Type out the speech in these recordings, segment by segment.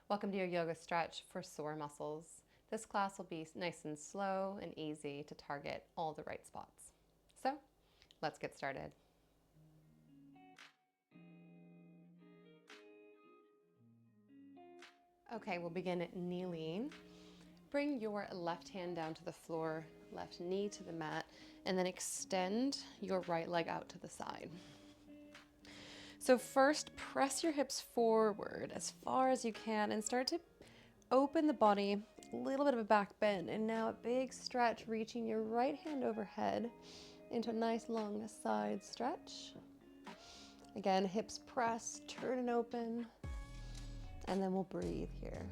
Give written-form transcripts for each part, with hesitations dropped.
Welcome to your yoga stretch for sore muscles. This class will be nice and slow and easy to target all the right spots. So let's get started. Okay, we'll begin kneeling. Bring your left hand down to the floor, left knee to the mat, and then extend your right leg out to the side. So first, press your hips forward as far as you can and start to open the body, a little bit of a back bend, and now a big stretch, reaching your right hand overhead into a nice long side stretch. Again, hips press, turn and open, and then we'll breathe here.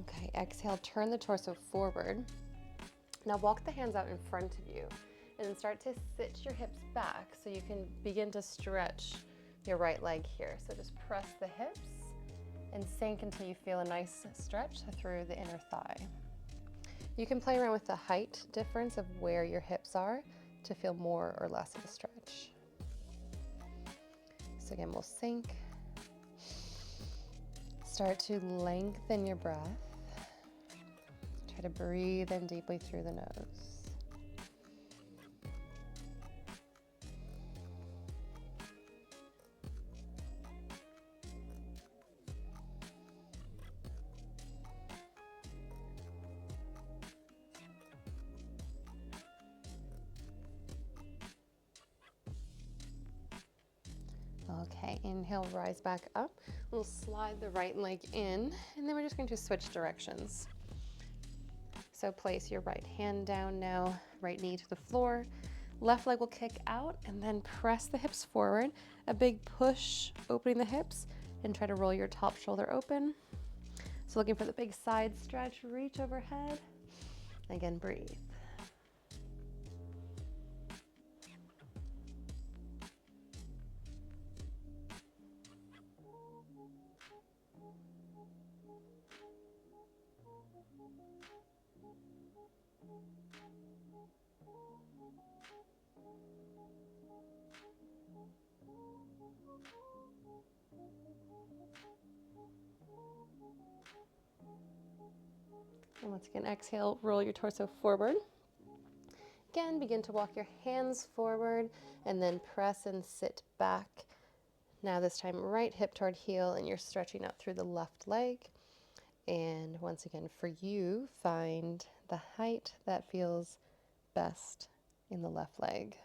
Okay, exhale, turn the torso forward. Now walk the hands out in front of you and then start to sit your hips back so you can begin to stretch your right leg here. So just press the hips and sink until you feel a nice stretch through the inner thigh. You can play around with the height difference of where your hips are to feel more or less of a stretch. So again, we'll sink. Start to lengthen your breath. Try to breathe in deeply through the nose. Okay, inhale, rise back up. We'll slide the right leg in, and then we're just going to switch directions. So place your right hand down now, right knee to the floor. Left leg will kick out, and then press the hips forward. A big push, opening the hips, and try to roll your top shoulder open. So looking for the big side stretch, reach overhead. Again, breathe. And once again, exhale, roll your torso forward. Again, begin to walk your hands forward and then press and sit back. Now this time, right hip toward heel, and you're stretching out through the left leg. And once again, for you, find the height that feels best in the left leg.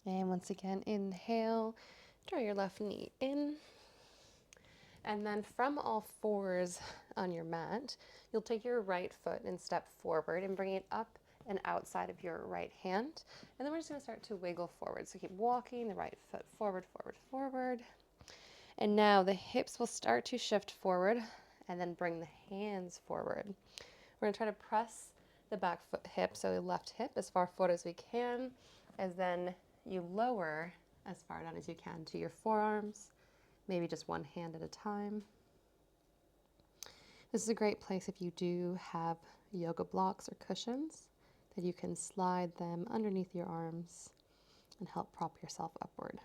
And once again, inhale, draw your left knee in. And then from all fours on your mat, you'll take your right foot and step forward and bring it up and outside of your right hand. And then we're just going to start to wiggle forward. So keep walking the right foot forward, forward, forward. And now the hips will start to shift forward and then bring the hands forward. We're going to try to press the back foot hip, so left hip as far forward as we can, as then you lower as far down as you can to your forearms, maybe just one hand at a time. This is a great place if you do have yoga blocks or cushions, that you can slide them underneath your arms and help prop yourself upward.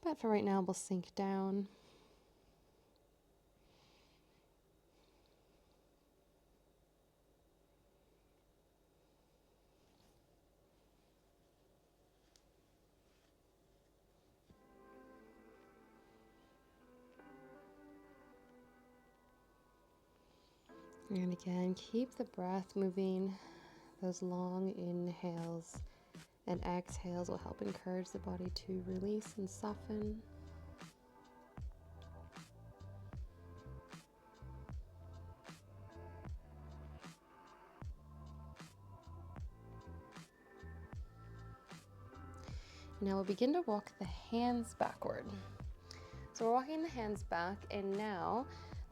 But for right now, we'll sink down. And again, keep the breath moving. Those long inhales and exhales will help encourage the body to release and soften. Now we'll begin to walk the hands backward. So we're walking the hands back, and now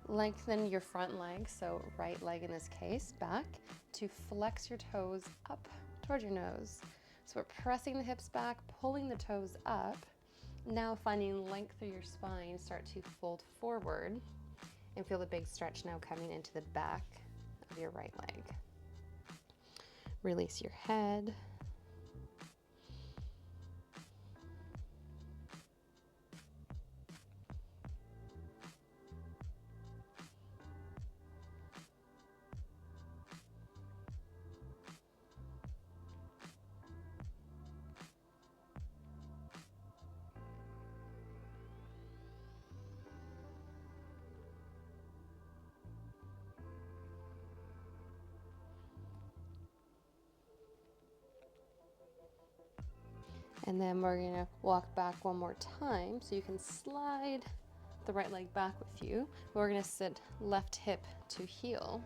lengthen your front leg, so right leg in this case, back to flex your toes up towards your nose. So we're pressing the hips back, pulling the toes up. Now finding length through your spine, start to fold forward and feel the big stretch now coming into the back of your right leg. Release your head. And then we're gonna walk back one more time so you can slide the right leg back with you. We're gonna sit left hip to heel.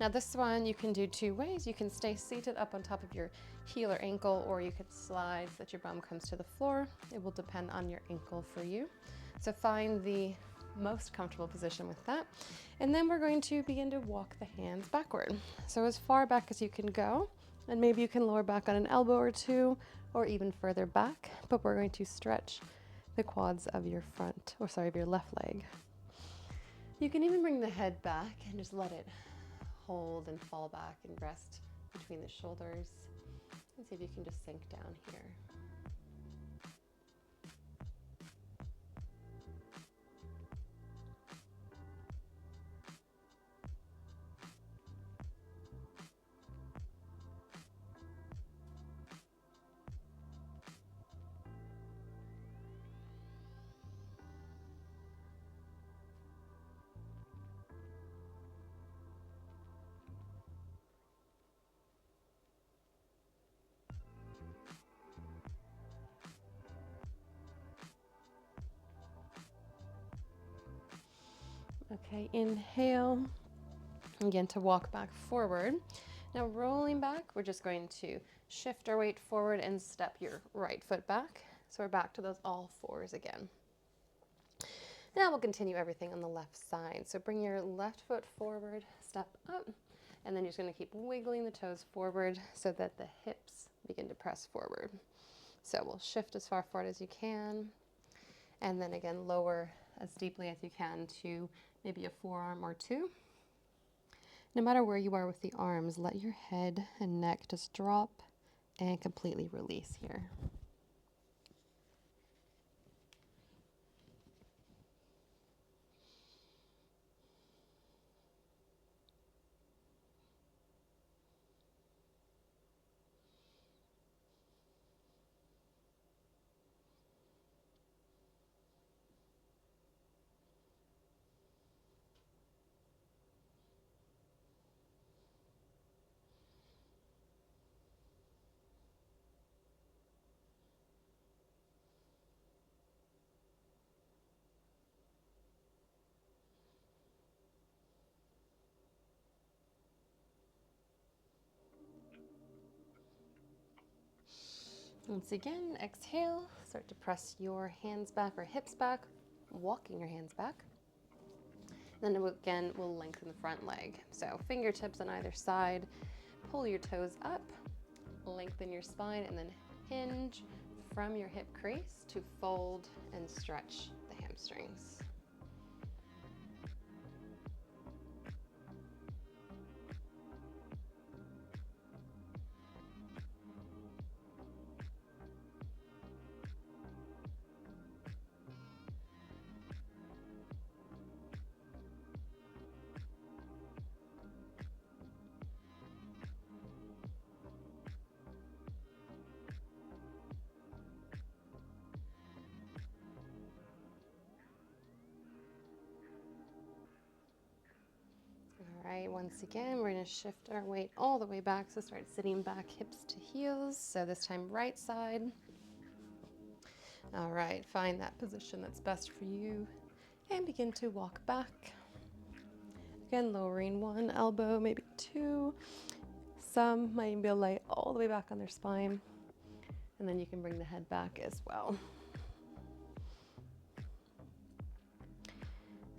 Now this one you can do two ways. You can stay seated up on top of your heel or ankle, or you could slide so that your bum comes to the floor. It will depend on your ankle for you. So find the most comfortable position with that. And then we're going to begin to walk the hands backward. So as far back as you can go, and maybe you can lower back on an elbow or two, or even further back, but we're going to stretch the quads of your of your left leg. You can even bring the head back and just let it hold and fall back and rest between the shoulders. And see if you can just sink down here. Okay, inhale, again to walk back forward. Now rolling back, we're just going to shift our weight forward and step your right foot back. So we're back to those all fours again. Now we'll continue everything on the left side. So bring your left foot forward, step up, and then you're just gonna keep wiggling the toes forward so that the hips begin to press forward. So we'll shift as far forward as you can, and then again, lower as deeply as you can to maybe a forearm or two. No matter where you are with the arms, let your head and neck just drop and completely release here. Once again, exhale, start to press your hands back or hips back, walking your hands back. Then again, we'll lengthen the front leg. So fingertips on either side, pull your toes up, lengthen your spine, and then hinge from your hip crease to fold and stretch the hamstrings. All right, once again, we're gonna shift our weight all the way back. So start sitting back, hips to heels. So this time, right side. All right, find that position that's best for you and begin to walk back. Again, lowering one elbow, maybe two. Some might be able to lay all the way back on their spine. And then you can bring the head back as well.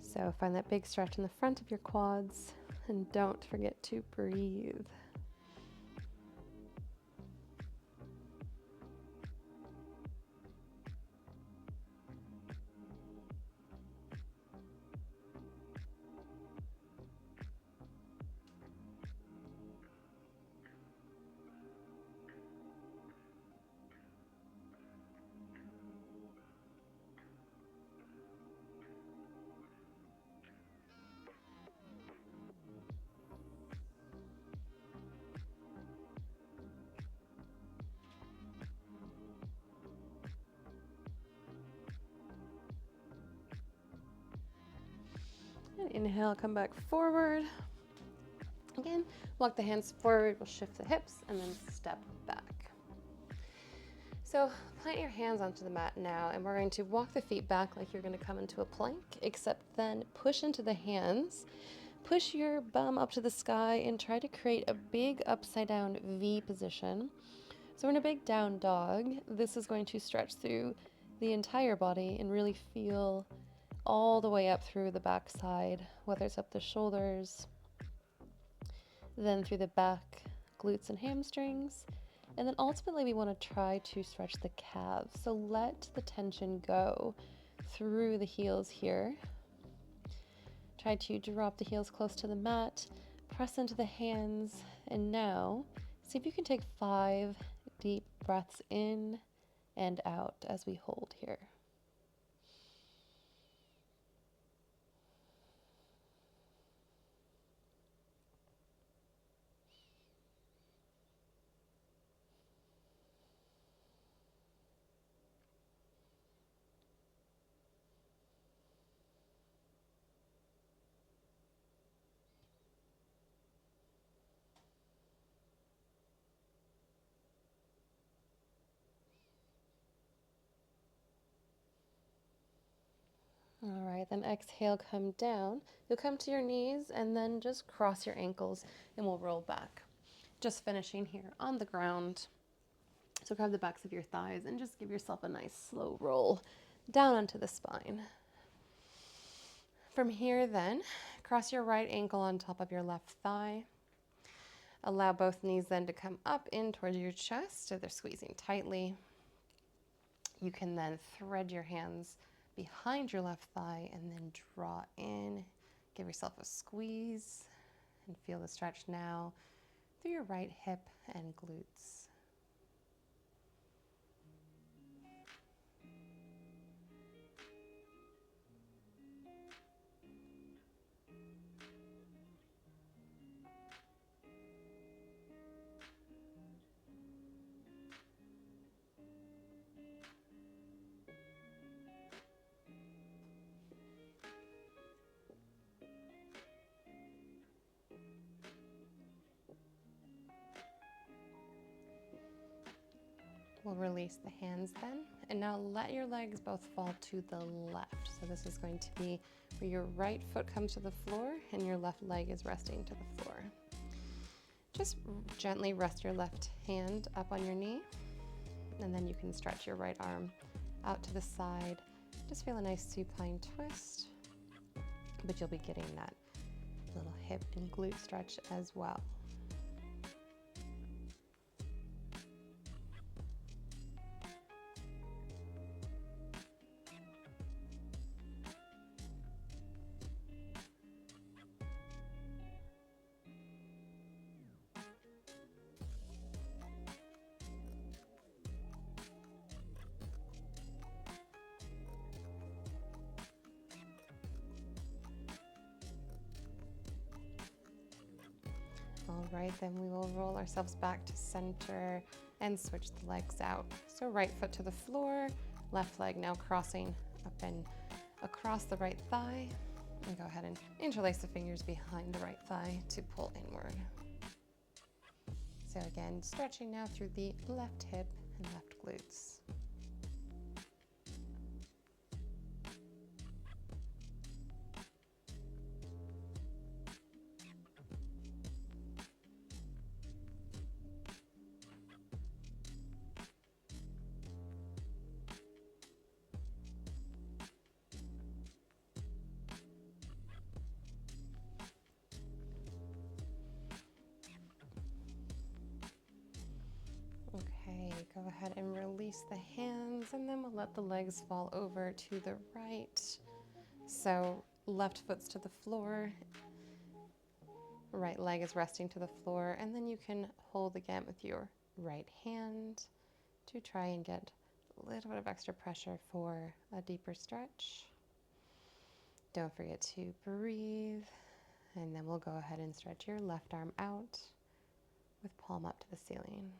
So find that big stretch in the front of your quads and don't forget to breathe. And inhale, come back forward. Again, walk the hands forward, we'll shift the hips and then step back. So plant your hands onto the mat now, and we're going to walk the feet back like you're going to come into a plank, except then push into the hands. Push your bum up to the sky and try to create a big upside down V position. So we're in a big down dog. This is going to stretch through the entire body and really feel all the way up through the back side, whether it's up the shoulders, then through the back, glutes and hamstrings. And then ultimately we want to try to stretch the calves. So let the tension go through the heels here. Try to drop the heels close to the mat, press into the hands, and now see if you can take 5 deep breaths in and out as we hold here. All right, then exhale, come down. You'll come to your knees and then just cross your ankles and we'll roll back. Just finishing here on the ground. So grab the backs of your thighs and just give yourself a nice slow roll down onto the spine. From here then, cross your right ankle on top of your left thigh. Allow both knees then to come up in towards your chest so they're squeezing tightly. You can then thread your hands behind your left thigh and then draw in. Give yourself a squeeze and feel the stretch now through your right hip and glutes. We'll release the hands then, and now let your legs both fall to the left. So this is going to be where your right foot comes to the floor and your left leg is resting to the floor. Just gently rest your left hand up on your knee, and then you can stretch your right arm out to the side. Just feel a nice supine twist, but you'll be getting that little hip and glute stretch as well. All right, then we will roll ourselves back to center and switch the legs out. So right foot to the floor, left leg now crossing up and across the right thigh. And go ahead and interlace the fingers behind the right thigh to pull inward. So again, stretching now through the left hip and left glutes. Go ahead and release the hands, and then we'll let the legs fall over to the right. So left foot's to the floor, right leg is resting to the floor, and then you can hold again with your right hand to try and get a little bit of extra pressure for a deeper stretch. Don't forget to breathe, and then we'll go ahead and stretch your left arm out with palm up to the ceiling.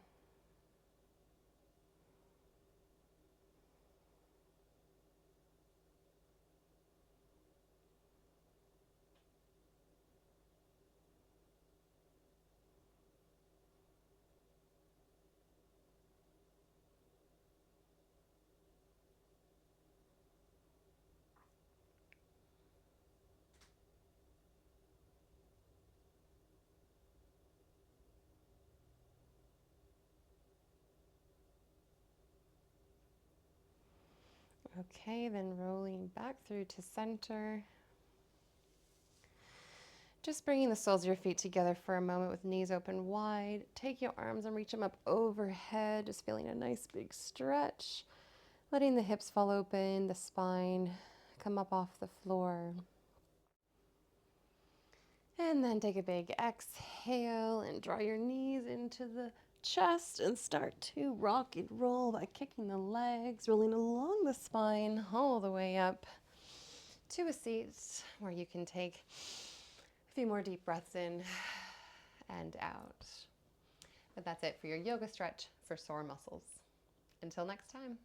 Okay, then rolling back through to center. Just bringing the soles of your feet together for a moment with knees open wide. Take your arms and reach them up overhead, just feeling a nice big stretch. Letting the hips fall open, the spine come up off the floor. And then take a big exhale and draw your knees into the chest and start to rock and roll by kicking the legs, rolling along the spine all the way up to a seat where you can take a few more deep breaths in and out. But that's it for your yoga stretch for sore muscles. Until next time.